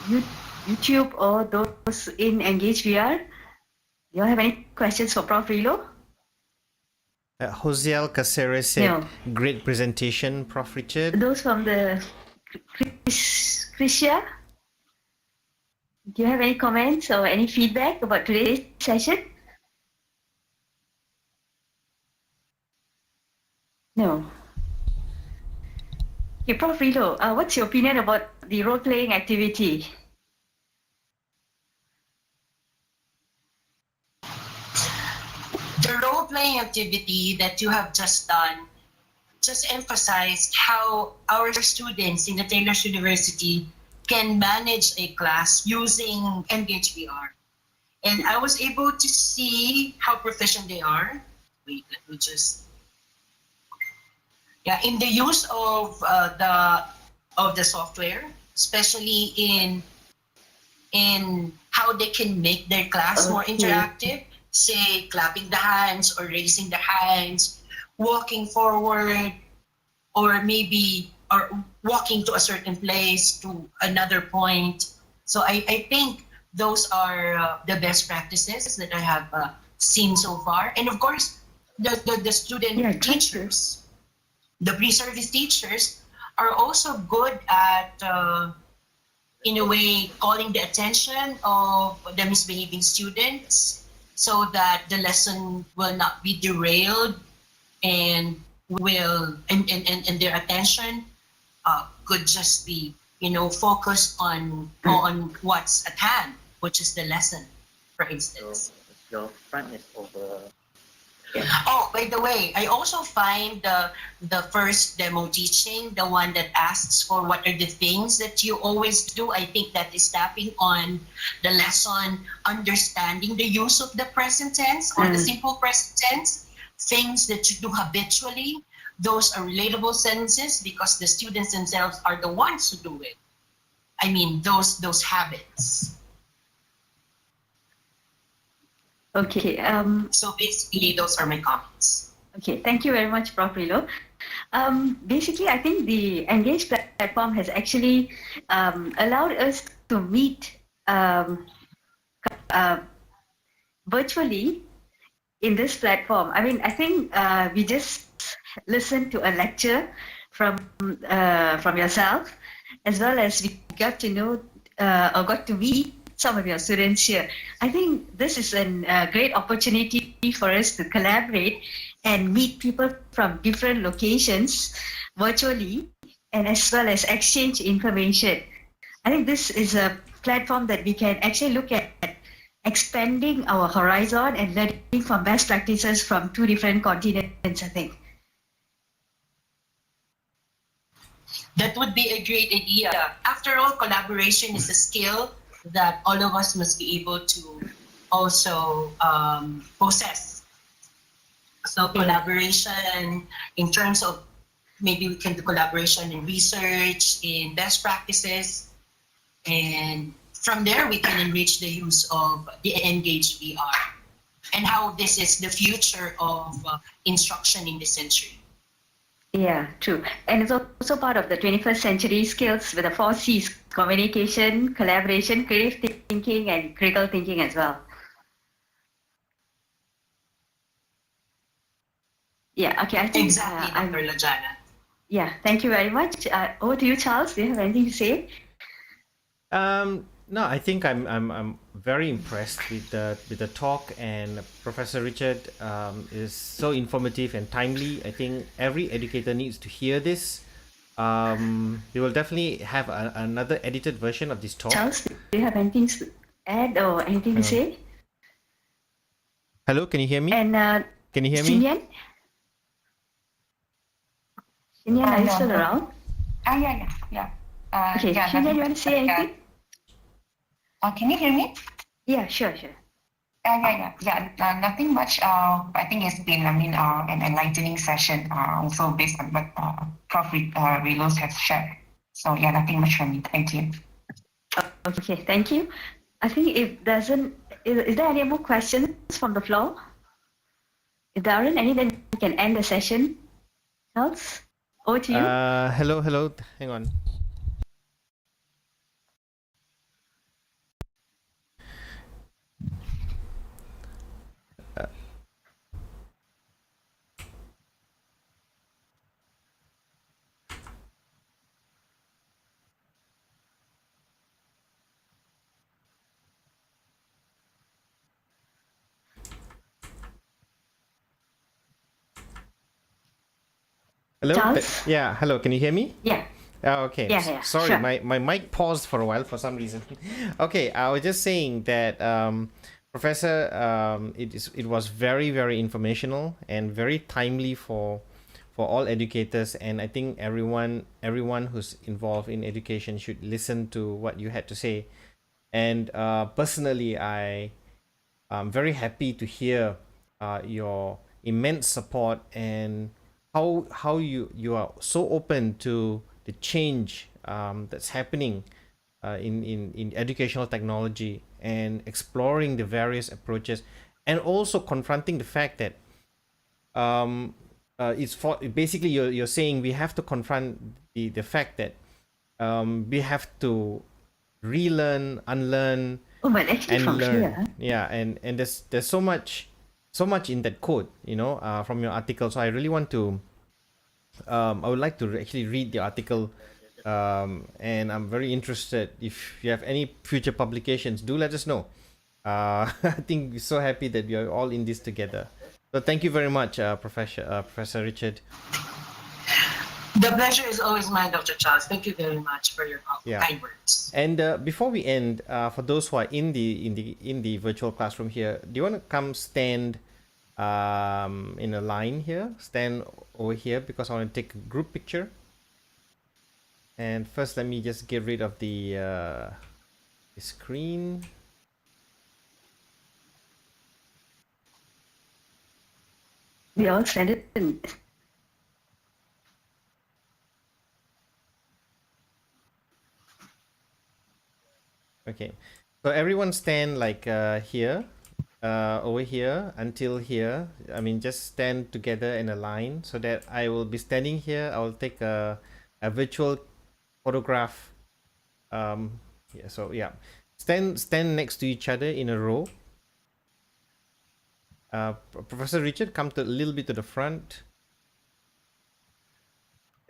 YouTube or those in Engage VR? Do you all have any questions for Prof. Rillo? Josiel Caceres said, No. Great presentation, Prof. Richard. Those from the Chrisia? Do you have any comments or any feedback about today's session? No. Okay, Prof. Rillo, what's your opinion about the role-playing activity? the role-playing activity that you have just done just emphasized how our students in the Taylor's University can manage a class using Engage VR. And I was able to see how proficient they are. Wait, let me just... Yeah, in the use of the software, especially in how they can make their class more interactive, say clapping the hands or raising the hands, walking forward, or maybe walking to a certain place to another point. So I think those are the best practices that I have seen so far. And of course, the student teachers, the pre-service teachers are also good at, in a way, calling the attention of the misbehaving students so that the lesson will not be derailed and their attention could just be, focused on what's at hand, which is the lesson, for instance. So your front is over. Oh, by the way, I also find the first demo teaching, the one that asks for what are the things that you always do. I think that is tapping on the lesson, understanding the use of the present tense or the simple present tense, things that you do habitually. Those are relatable sentences because the students themselves are the ones who do it. I mean, those habits. Okay. So basically, those are my comments. Okay, thank you very much, Prof. Rillo. Basically, I think the Engage platform has actually allowed us to meet virtually in this platform. I mean, I think we just listened to a lecture from yourself, as well as we got to know or got to meet some of your students here. I think this is a great opportunity for us to collaborate and meet people from different locations virtually, and as well as exchange information. I think this is a platform that we can actually look at expanding our horizon and learning from best practices from two different continents, I think. That would be a great idea. After all, collaboration is a skill that all of us must be able to also possess. So collaboration in terms of, maybe we can do collaboration in research, in best practices, and from there we can enrich the use of the Engage VR and how this is the future of instruction in this century. Yeah, true. And it's also part of the 21st century skills with the 4 C's: communication, collaboration, creative thinking, and critical thinking as well. Yeah, okay, I think... Exactly, Dr. Lajana. Yeah, thank you very much. Over to you, Charles. Do you have anything to say? No, I think I'm very impressed with the talk, and Professor Richard is so informative and timely. I think every educator needs to hear this. We will definitely have another edited version of this talk. Charles, do you have anything to add or anything to say? Hello, can you hear me? And can you hear me? Shinyan, are you still around? Yeah. Okay, yeah, Shinyan, you want to say anything? Can you hear me? Yeah, sure. Nothing much. I think it's been, an enlightening session, also based on what Prof. Rillo has shared. So yeah, nothing much from me. Thank you. Okay, thank you. I think is there any more questions from the floor? If there aren't any, then we can end the session. Else, over to you. Hello. Hang on. Hello? Charles? Yeah, hello, can you hear me? Yeah. Okay. Yeah, Sorry, sure. my mic paused for a while for some reason. Okay, I was just saying that Professor, it was very, very informational and very timely for all educators, and I think everyone who's involved in education should listen to what you had to say. And personally, I'm very happy to hear your immense support and how you are so open to the change that's happening in educational technology, and exploring the various approaches, and also confronting the fact that it's for basically you're saying we have to confront the fact that we have to relearn, unlearn, Oh, but actually and from learn. here, Yeah, and there's so much in that code, from your article. So I really want to I would like to actually read the article, and I'm very interested. If you have any future publications, do let us know. I think we're so happy that we are all in this together. So thank you very much, Professor Richard. The pleasure is always mine, Dr. Charles. Thank you very much for your Yeah. kind words. And before we end, for those who are in the virtual classroom here, do you want to come stand in a line here? Stand over here, because I want to take a group picture. And first, let me just get rid of the screen. we all said it. Okay, so everyone stand like here, over here until here. I mean, just stand together in a line, so that I will be standing here. I will take a virtual photograph. Yeah. So yeah, stand next to each other in a row. Professor Richard, come to a little bit to the front.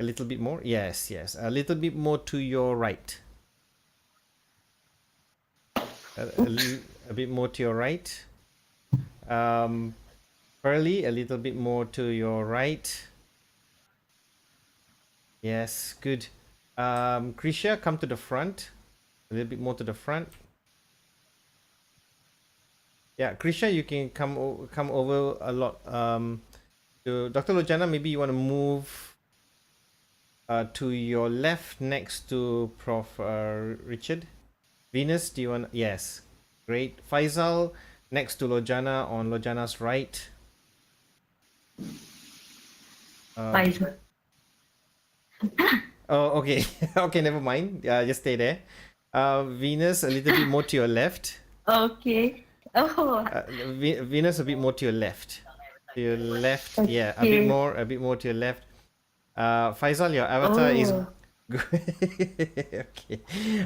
A little bit more. Yes, yes. A little bit more to your right. A bit more to your right. Pearly, a little bit more to your right. Yes, good. Krisha, come to the front. A little bit more to the front. Yeah, Krisha, you can come over a lot. To Dr. Lojana, maybe you want to move to your left next to Prof. Richard. Venus, do you want? Yes, great. Faisal, next to Lojana, on Lojana's right. Faisal. Oh, okay. Okay, never mind. Just stay there. Venus, a little bit more to your left. Okay. Oh, Venus, a bit more to your left. To your left, yeah, a bit more to your left. Faisal, your avatar is okay.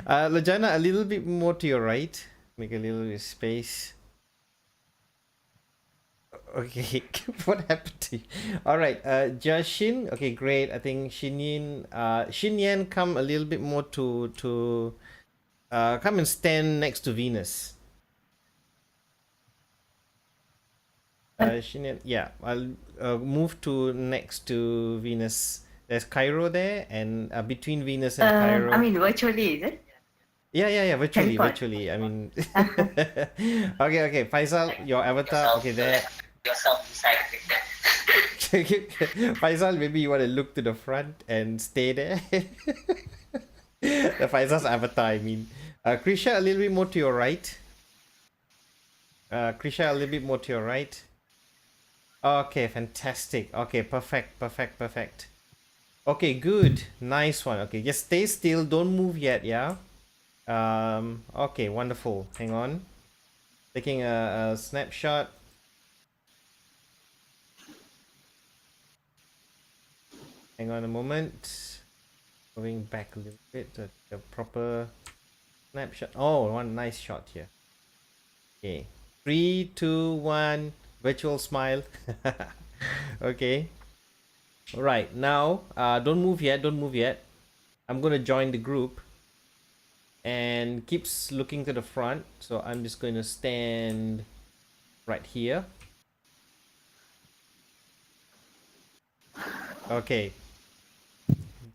Lojana, a little bit more to your right. Make a little bit of space. Okay, what happened to you? All right, Jashin. Okay, great. I think Shinyan, come a little bit more to come and stand next to Venus. Shinyan, yeah, I'll move to next to Venus. There's Cairo there, and between Venus and Cairo. I mean, virtually, is it? Yeah, virtually, Teleport. virtually. I mean, okay. Faisal, your avatar, okay, there. Yourself beside Faisal, maybe you want to look to the front and stay there. The Faisal's avatar, I mean. Krisha, a little bit more to your right. Krisha, a little bit more to your right. Okay, fantastic. Okay, perfect. Okay, good. Nice one. Okay, just stay still. Don't move yet, yeah? Okay, wonderful. Hang on. Taking a snapshot. Hang on a moment. Going back a little bit to the proper snapshot. Oh, one nice shot here. Okay. 3, 2, 1. Virtual smile. Okay. Right, now, don't move yet. I'm going to join the group. And keeps looking to the front. So I'm just going to stand right here. Okay.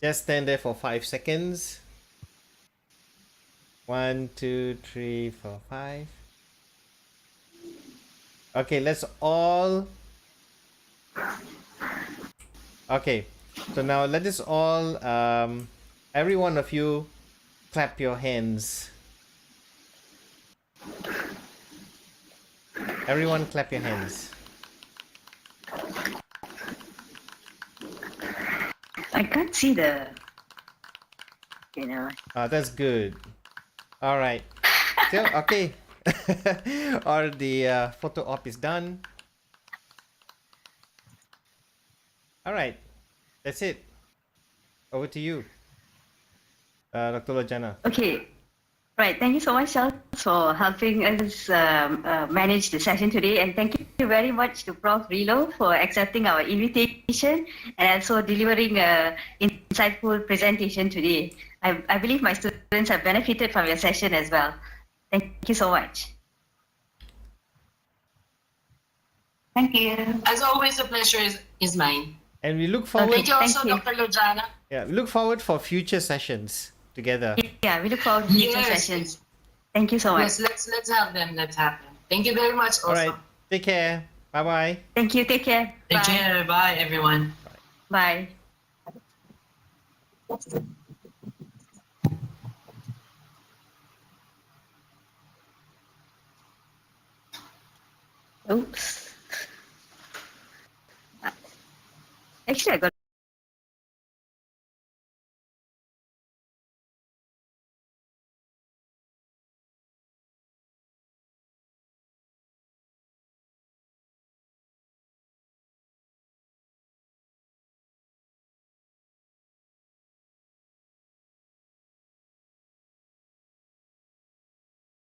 Just stand there for 5 seconds. 1, 2, 3, 4, 5. Okay, let's all. Okay, so now let us all, every one of you, clap your hands. Everyone, clap your hands. I can't see the. That's good. All right. So okay. Or the photo op is done. All right. That's it. Over to you, Dr. Lojana. Okay. Right. Thank you so much, Charles, for helping us manage the session today. And thank you very much to Prof. Rillo for accepting our invitation and also delivering an insightful presentation today. I believe my students have benefited from your session as well. Thank you so much. Thank you. As always, the pleasure is mine. And we look forward. Thank you also, Dr. Lojana. Yeah, we look forward for future sessions together. Yeah, we look forward to future sessions. Thank you so much. Yes, let's have them. Let's have them. Thank you very much. Also. All right. Take care. Bye bye. Thank you. Take care. Take care. Bye, everyone. Bye. Oops. Actually, I got